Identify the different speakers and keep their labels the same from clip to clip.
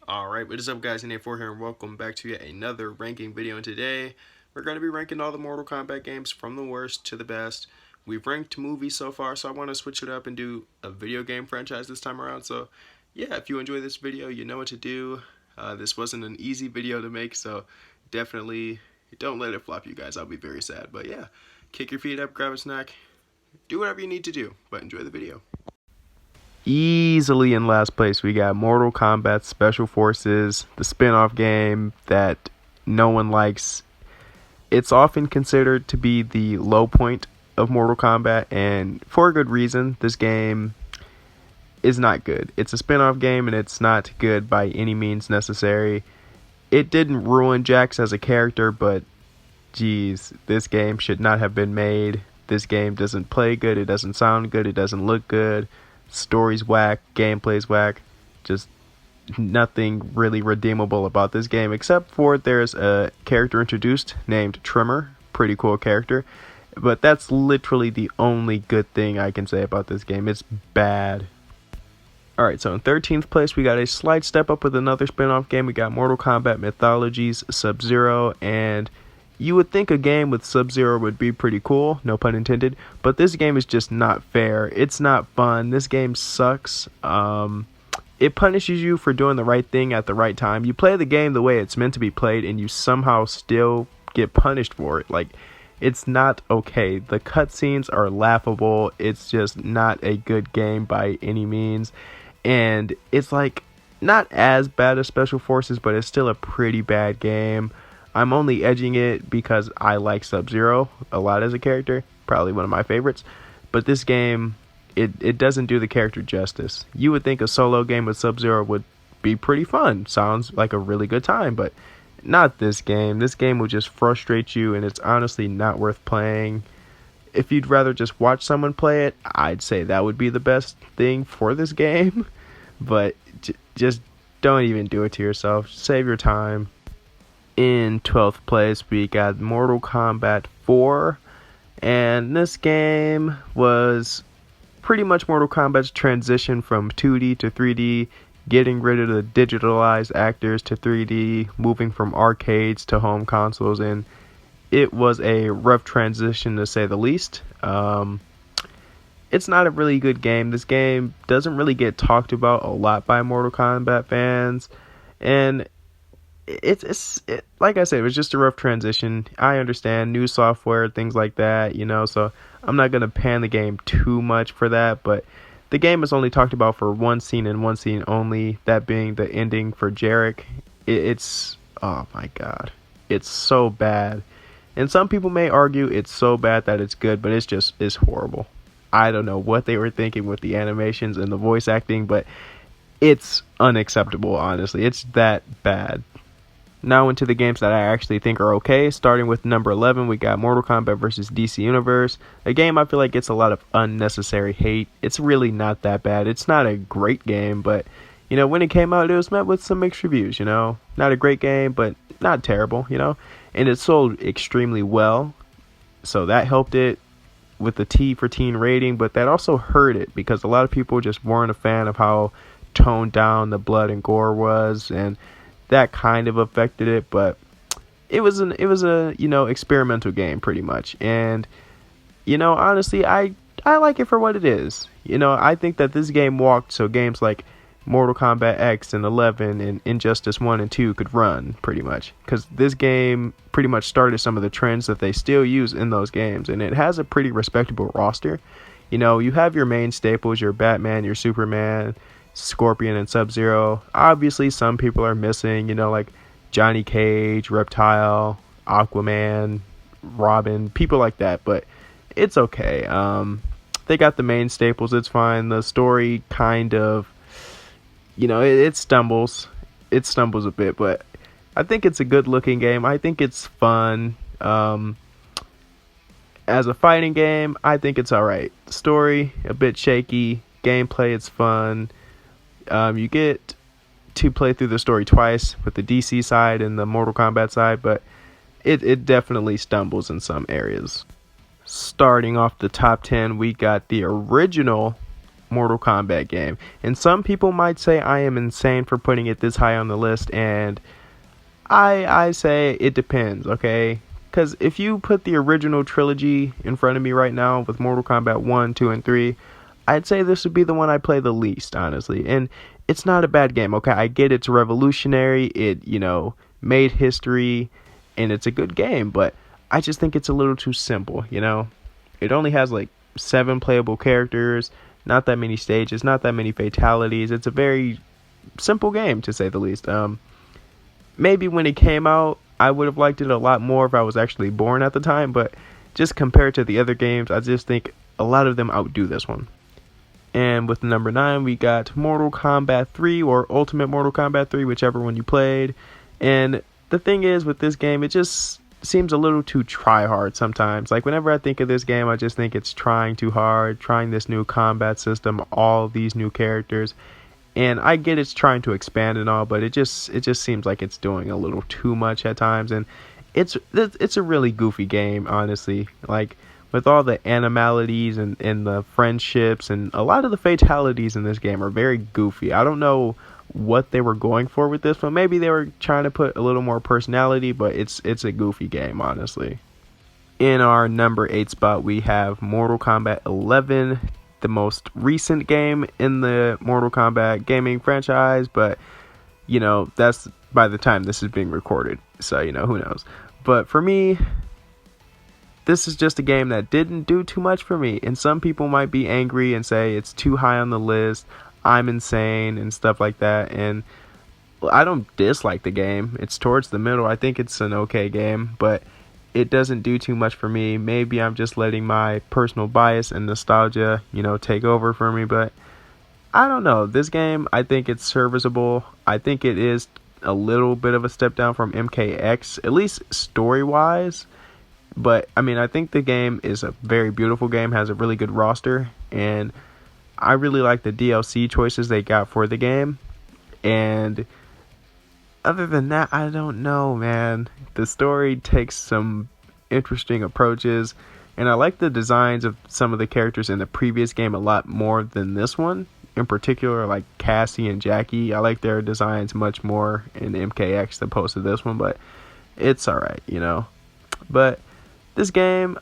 Speaker 1: Alright, what is up guys, N84 here and welcome back to yet another ranking video, and today we're going to be ranking all the Mortal Kombat games from the worst to the best. We've ranked movies so far, so I want to switch it up and do a video game franchise this time around. So yeah, if you enjoy this video, you know what to do. This wasn't an easy video to make, so definitely don't let it flop you guys. I'll be very sad. But yeah, kick your feet up, grab a snack, do whatever you need to do, but enjoy the video. Easily in last place, we got Mortal Kombat Special Forces, the spin-off game that no one likes. It's often considered to be the low point of Mortal Kombat, and for a good reason. This game is not good. It's a spin-off game, and it's not good by any means necessary. It didn't ruin Jax as a character, but geez, this game should not have been made. This game doesn't play good, it doesn't sound good, it doesn't look good. Story's whack, gameplay's whack, just nothing really redeemable about this game, except for there's a character introduced named Tremor, pretty cool character, but that's literally the only good thing I can say about this game. It's bad. Alright, so in 13th place we got a slight step up with another spin-off game. We got Mortal Kombat Mythologies, Subzero, and you would think a game with Sub-Zero would be pretty cool, no pun intended, but this game is just not fair. It's not fun. This game sucks. It punishes you for doing the right thing at the right time. You play the game the way it's meant to be played, and you somehow still get punished for it. Like, it's not okay. The cutscenes are laughable. It's just not a good game by any means. And it's like, not as bad as Special Forces, but it's still a pretty bad game. I'm only edging it because I like Sub-Zero a lot as a character, probably one of my favorites, but this game, it doesn't do the character justice. You would think a solo game with Sub-Zero would be pretty fun, sounds like a really good time, but not this game. This game will just frustrate you, and it's honestly not worth playing. If you'd rather just watch someone play it, I'd say that would be the best thing for this game, but just don't even do it to yourself. Save your time. In 12th place, we got Mortal Kombat 4, and this game was pretty much Mortal Kombat's transition from 2D to 3D, getting rid of the digitalized actors to 3D, moving from arcades to home consoles, and it was a rough transition to say the least. It's not a really good game. This game doesn't really get talked about a lot by Mortal Kombat fans, and it's like I said, it was just a rough transition. I understand new software, things like that, so I'm not going to pan the game too much for that, but the game is only talked about for one scene and one scene only, that being the ending for Jarek. It's, oh my god, it's so bad. And some people may argue it's so bad that it's good, but it's horrible. I don't know what they were thinking with the animations and the voice acting, but it's unacceptable, honestly. It's that bad. Now into the games that I actually think are okay. Starting with number 11, we got Mortal Kombat vs. DC Universe. A game I feel like gets a lot of unnecessary hate. It's really not that bad. It's not a great game, but, when it came out, it was met with some mixed reviews, Not a great game, but not terrible, And it sold extremely well, so that helped it with the T for teen rating, but that also hurt it because a lot of people just weren't a fan of how toned down the blood and gore was, and that kind of affected it. But it was a experimental game pretty much, and honestly, I like it for what it is. I think that this game walked so games like Mortal Kombat X and 11 and Injustice 1 and 2 could run, pretty much, because this game pretty much started some of the trends that they still use in those games, and it has a pretty respectable roster. You have your main staples, your Batman, your Superman, Scorpion, and Sub-Zero. Obviously some people are missing, like Johnny Cage, Reptile, Aquaman, Robin, people like that, but it's okay. They got the main staples, it's fine. The story kind of, it stumbles a bit, but I think it's a good looking game. I think it's fun. As a fighting game, I think it's alright. Story, a bit shaky. Gameplay, it's fun. You get to play through the story twice with the DC side and the Mortal Kombat side, but it definitely stumbles in some areas. Starting off the top 10, we got the original Mortal Kombat game. And some people might say I am insane for putting it this high on the list, and I say it depends, okay? Because if you put the original trilogy in front of me right now with Mortal Kombat 1, 2, and 3, I'd say this would be the one I play the least, honestly. And it's not a bad game, okay? I get it's revolutionary, it, made history, and it's a good game, but I just think it's a little too simple, It only has like 7 playable characters, not that many stages, not that many fatalities. It's a very simple game, to say the least. Maybe when it came out, I would have liked it a lot more if I was actually born at the time, but just compared to the other games, I just think a lot of them outdo this one. And with number 9, we got Mortal Kombat 3 or Ultimate Mortal Kombat 3, whichever one you played. And the thing is, with this game, it just seems a little too try hard sometimes. Like, whenever I think of this game, I just think it's trying too hard, trying this new combat system, all these new characters. And I get it's trying to expand and all, but it just seems like it's doing a little too much at times. And it's a really goofy game, honestly. Like, with all the animalities and the friendships, and a lot of the fatalities in this game are very goofy. I don't know what they were going for with this one. Maybe they were trying to put a little more personality, but it's a goofy game, honestly. In our number 8 spot, we have Mortal Kombat 11, the most recent game in the Mortal Kombat gaming franchise, but that's by the time this is being recorded, so who knows. But for me, this is just a game that didn't do too much for me, and some people might be angry and say it's too high on the list, I'm insane and stuff like that. And I don't dislike the game. It's towards the middle. I think it's an okay game, but it doesn't do too much for me. Maybe I'm just letting my personal bias and nostalgia, take over for me, but I don't know. This game, I think it's serviceable. I think it is a little bit of a step down from MKX, at least story-wise. But, I think the game is a very beautiful game, has a really good roster, and I really like the DLC choices they got for the game. And other than that, I don't know, man. The story takes some interesting approaches, and I like the designs of some of the characters in the previous game a lot more than this one. In particular, like Cassie and Jackie, I like their designs much more in MKX opposed to this one, but it's alright, But this game,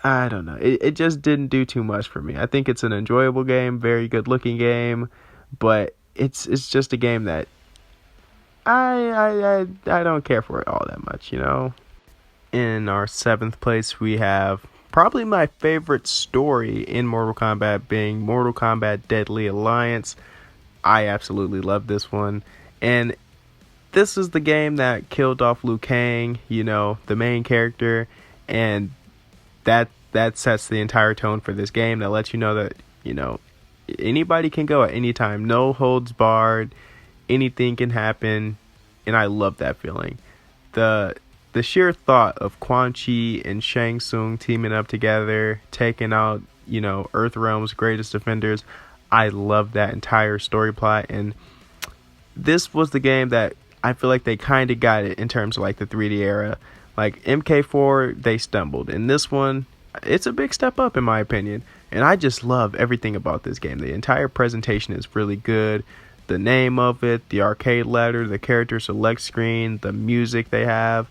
Speaker 1: I don't know. It just didn't do too much for me. I think it's an enjoyable game, very good looking game, but it's just a game that I don't care for it all that much, In our 7th place, we have probably my favorite story in Mortal Kombat, being Mortal Kombat Deadly Alliance. I absolutely love this one, and this is the game that killed off Liu Kang, the main character, and that sets the entire tone for this game. That lets you know that anybody can go at any time, no holds barred, anything can happen, and I love that feeling. The sheer thought of Quan Chi and Shang Tsung teaming up together, taking out Earthrealm's greatest defenders, I love that entire story plot. And this was the game that I feel like they kind of got it in terms of like the 3D era. Like MK4, they stumbled. In this one, it's a big step up in my opinion. And I just love everything about this game. The entire presentation is really good. The name of it, the arcade ladder, the character select screen, the music they have.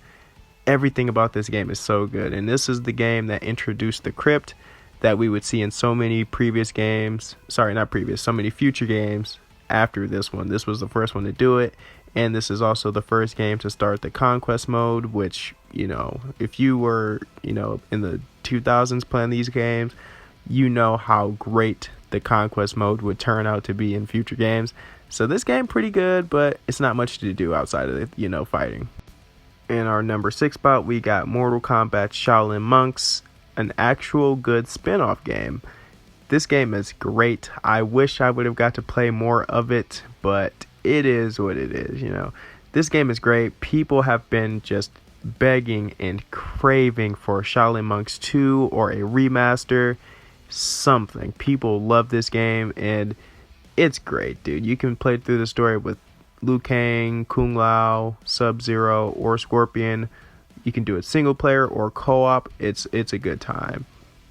Speaker 1: Everything about this game is so good. And this is the game that introduced the crypt that we would see in so many previous games. Sorry, not previous, so many future games after this one. This was the first one to do it. And this is also the first game to start the conquest mode, which, if you were, in the 2000s playing these games, how great the conquest mode would turn out to be in future games. So this game pretty good, but it's not much to do outside of it, fighting. In our number 6 spot, we got Mortal Kombat Shaolin Monks, an actual good spin-off game. This game is great. I wish I would have got to play more of it, but it is what it is, This game is great. People have been just begging and craving for Shaolin Monks 2 or a remaster, something. People love this game, and it's great, dude. You can play through the story with Liu Kang, Kung Lao, Sub-Zero, or Scorpion. You can do it single player or co-op. It's a good time.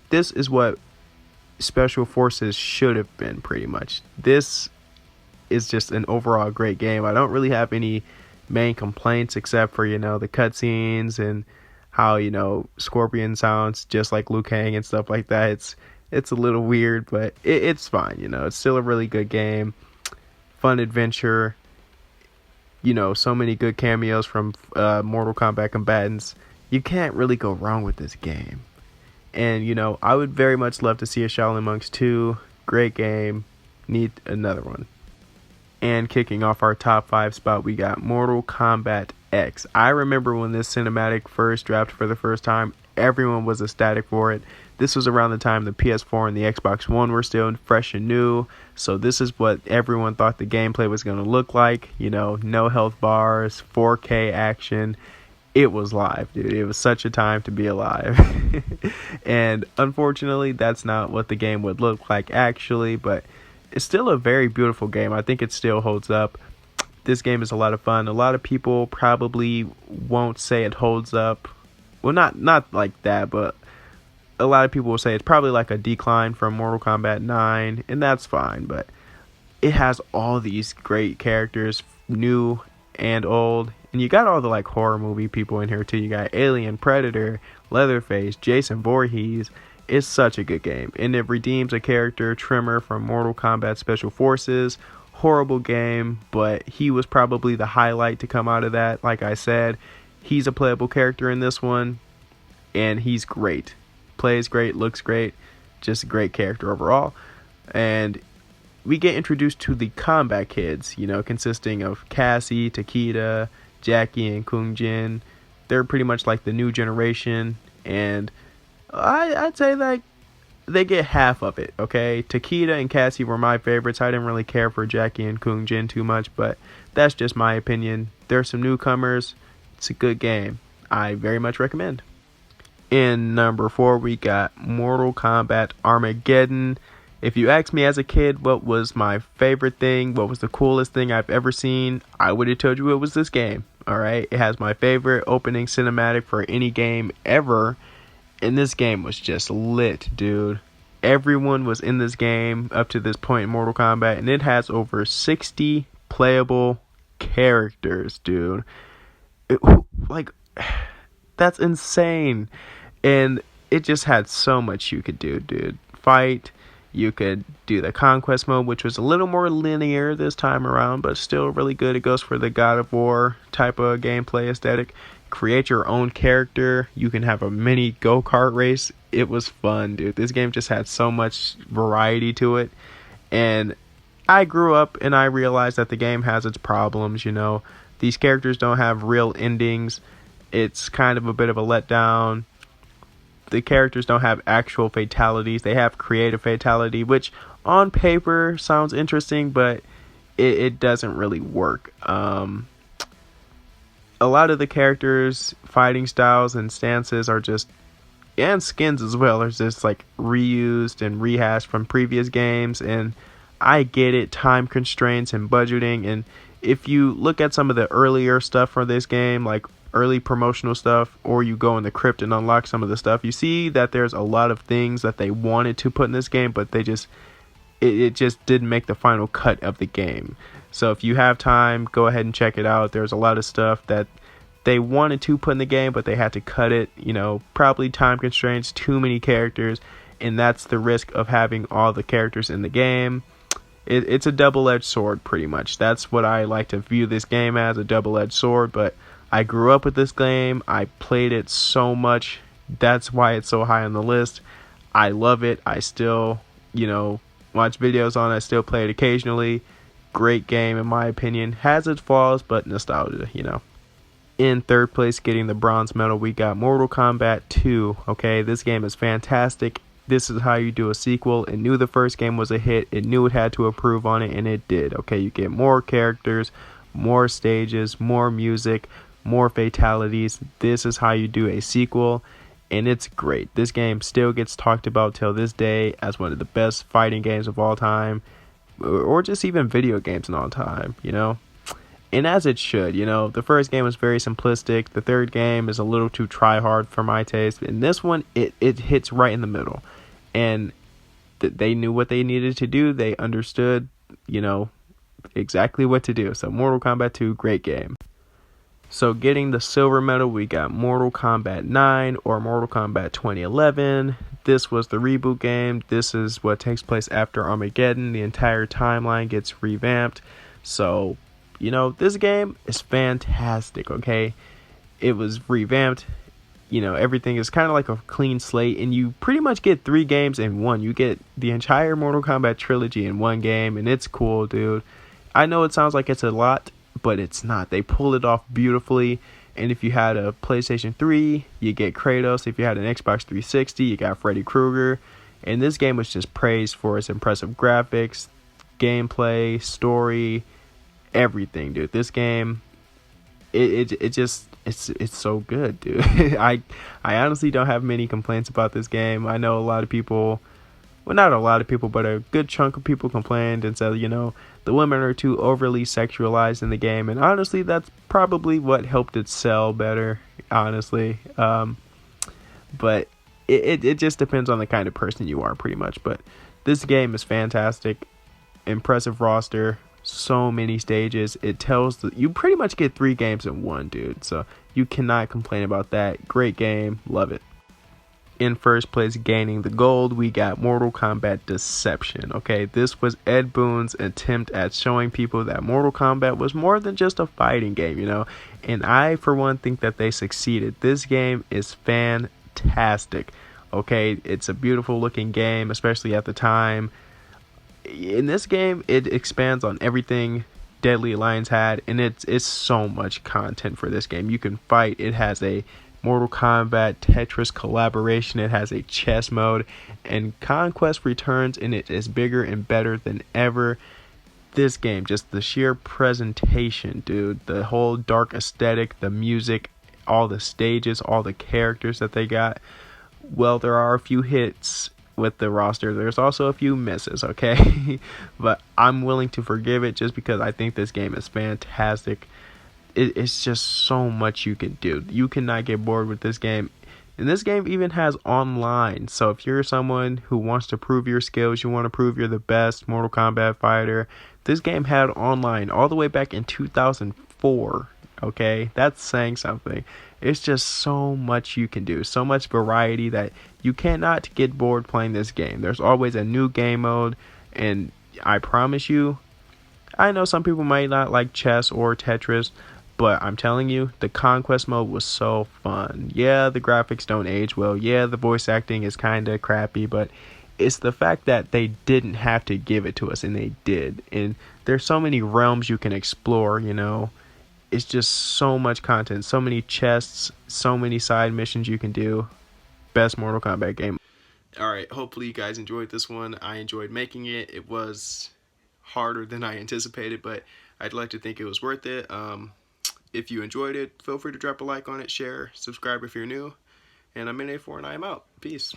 Speaker 1: This is what Special Forces should have been, pretty much. This is just an overall great game. I don't really have any main complaints except for, the cutscenes and how, Scorpion sounds just like Liu Kang and stuff like that. It's a little weird, but it's fine, It's still a really good game. Fun adventure. So many good cameos from Mortal Kombat combatants. You can't really go wrong with this game. And, I would very much love to see a Shaolin Monks 2. Great game. Need another one. And kicking off our top 5 spot, we got Mortal Kombat X. I remember when this cinematic first dropped for the first time, everyone was ecstatic for it. This was around the time the PS4 and the Xbox One were still fresh and new. So this is what everyone thought the gameplay was going to look like. No health bars, 4K action. It was live, dude. It was such a time to be alive. And unfortunately, that's not what the game would look like actually, but it's still a very beautiful game. I think it still holds up. This game is a lot of fun. A lot of people probably won't say it holds up. Well, not like that, but a lot of people will say it's probably like a decline from Mortal Kombat 9, and that's fine, but it has all these great characters, new and old, and you got all the like horror movie people in here too. You got Alien, Predator, Leatherface, Jason Voorhees. It's such a good game, and it redeems a character, Tremor, from Mortal Kombat Special Forces. Horrible game, but he was probably the highlight to come out of that. Like I said, he's a playable character in this one, and he's great. Plays great, looks great, just a great character overall. And we get introduced to the Combat Kids, consisting of Cassie, Takeda, Jackie, and Kung Jin. They're pretty much like the new generation, and I'd say that they get half of it, okay? Takeda and Cassie were my favorites. I didn't really care for Jackie and Kung Jin too much, but that's just my opinion. There's some newcomers. It's a good game. I very much recommend. In number 4, we got Mortal Kombat Armageddon. If you asked me as a kid what was my favorite thing, what was the coolest thing I've ever seen, I would have told you it was this game. Alright, it has my favorite opening cinematic for any game ever. And this game was just lit, dude. Everyone was in this game up to this point in Mortal Kombat, and it has over 60 playable characters, dude. That's insane. And it just had so much you could do, dude. Fight. You could do the Conquest mode, which was a little more linear this time around, but still really good. It goes for the God of War type of gameplay aesthetic. Create your own character. You can have a mini go-kart race. It was fun, dude. This game just had so much variety to it. And I grew up and I realized that the game has its problems, These characters don't have real endings. It's kind of a bit of a letdown. The characters don't have actual fatalities. They have creative fatality, which on paper sounds interesting, but it doesn't really work. A lot of the characters' fighting styles and stances are just, and skins as well, are just like reused and rehashed from previous games. And I get it, time constraints and budgeting. And if you look at some of the earlier stuff for this game, like early promotional stuff, or you go in the crypt and unlock some of the stuff, you see that there's a lot of things that they wanted to put in this game, but they just it just didn't make the final cut of the game. So if you have time, go ahead and check it out. There's a lot of stuff that they wanted to put in the game, but they had to cut it, probably time constraints, too many characters, and that's the risk of having all the characters in the game. It's a double-edged sword, pretty much. That's what I like to view this game as, a double-edged sword. But I grew up with this game. I played it so much. That's why it's so high on the list. I love it. I still, watch videos on it. I still play it occasionally. Great game, in my opinion. Has its flaws, but nostalgia, In third place, getting the bronze medal, we got Mortal Kombat 2. Okay, this game is fantastic. This is how you do a sequel. It knew the first game was a hit. It knew it had to improve on it, and it did. Okay, you get more characters, more stages, more music, more fatalities. This is how you do a sequel, and it's great. This game still gets talked about till this day as one of the best fighting games of all time, or just even video games in all time, And as it should, the first game was very simplistic. The third game is a little too try hard for my taste. And this one, it hits right in the middle. And they knew what they needed to do. They understood, exactly what to do. So Mortal Kombat 2, great game. So getting the silver medal, we got Mortal Kombat 9 or Mortal Kombat 2011. This was the reboot game. This is what takes place after Armageddon. The entire timeline gets revamped. So, this game is fantastic, okay? It was revamped. Everything is kind of like a clean slate, and you pretty much get 3 games in one. You get the entire Mortal Kombat trilogy in one game, and it's cool, dude. I know it sounds like it's a lot, but it's not. They pulled it off beautifully. And if you had a PlayStation 3, you get Kratos. If you had an Xbox 360, you got Freddy Krueger. And this game was just praised for its impressive graphics, gameplay, story, everything, dude. This game, it's so good, dude. I honestly don't have many complaints about this game. I know a lot of people, well, not a lot of people, but a good chunk of people complained and said, the women are too overly sexualized in the game. And honestly, that's probably what helped it sell better, honestly. But it just depends on the kind of person you are, pretty much. But this game is fantastic. Impressive roster. So many stages. It tells you pretty much get 3 games in one, dude. So you cannot complain about that. Great game. Love it. In first place, gaining the gold, we got Mortal Kombat Deception. Okay, this was Ed Boon's attempt at showing people that Mortal Kombat was more than just a fighting game, And I, for one, think that they succeeded. This game is fantastic. Okay, it's a beautiful looking game, especially at the time. In this game, it expands on everything Deadly Alliance had, and it's so much content for this game. You can fight. It has a Mortal Kombat Tetris collaboration. It has a chess mode, and Conquest returns, and it is bigger and better than ever. This game, just the sheer presentation, dude, the whole dark aesthetic, the music, all the stages, all the characters that they got. Well, there are a few hits with the roster. There's also a few misses, okay? But I'm willing to forgive it just because I think this game is fantastic. It's just so much you can do. You cannot get bored with this game. And this game even has online. So if you're someone who wants to prove your skills, you want to prove you're the best Mortal Kombat fighter, this game had online all the way back in 2004. Okay? That's saying something. It's just so much you can do. So much variety that you cannot get bored playing this game. There's always a new game mode. And I promise you, I know some people might not like chess or Tetris, but I'm telling you, the Conquest mode was so fun. Yeah, the graphics don't age well. Yeah, the voice acting is kind of crappy, but it's the fact that they didn't have to give it to us, and they did. And there's so many realms you can explore, It's just so much content, so many chests, so many side missions you can do. Best Mortal Kombat game. Alright, hopefully you guys enjoyed this one. I enjoyed making it. It was harder than I anticipated, but I'd like to think it was worth it. If you enjoyed it, feel free to drop a like on it, share, subscribe if you're new. And I'm in A4 and I am out. Peace.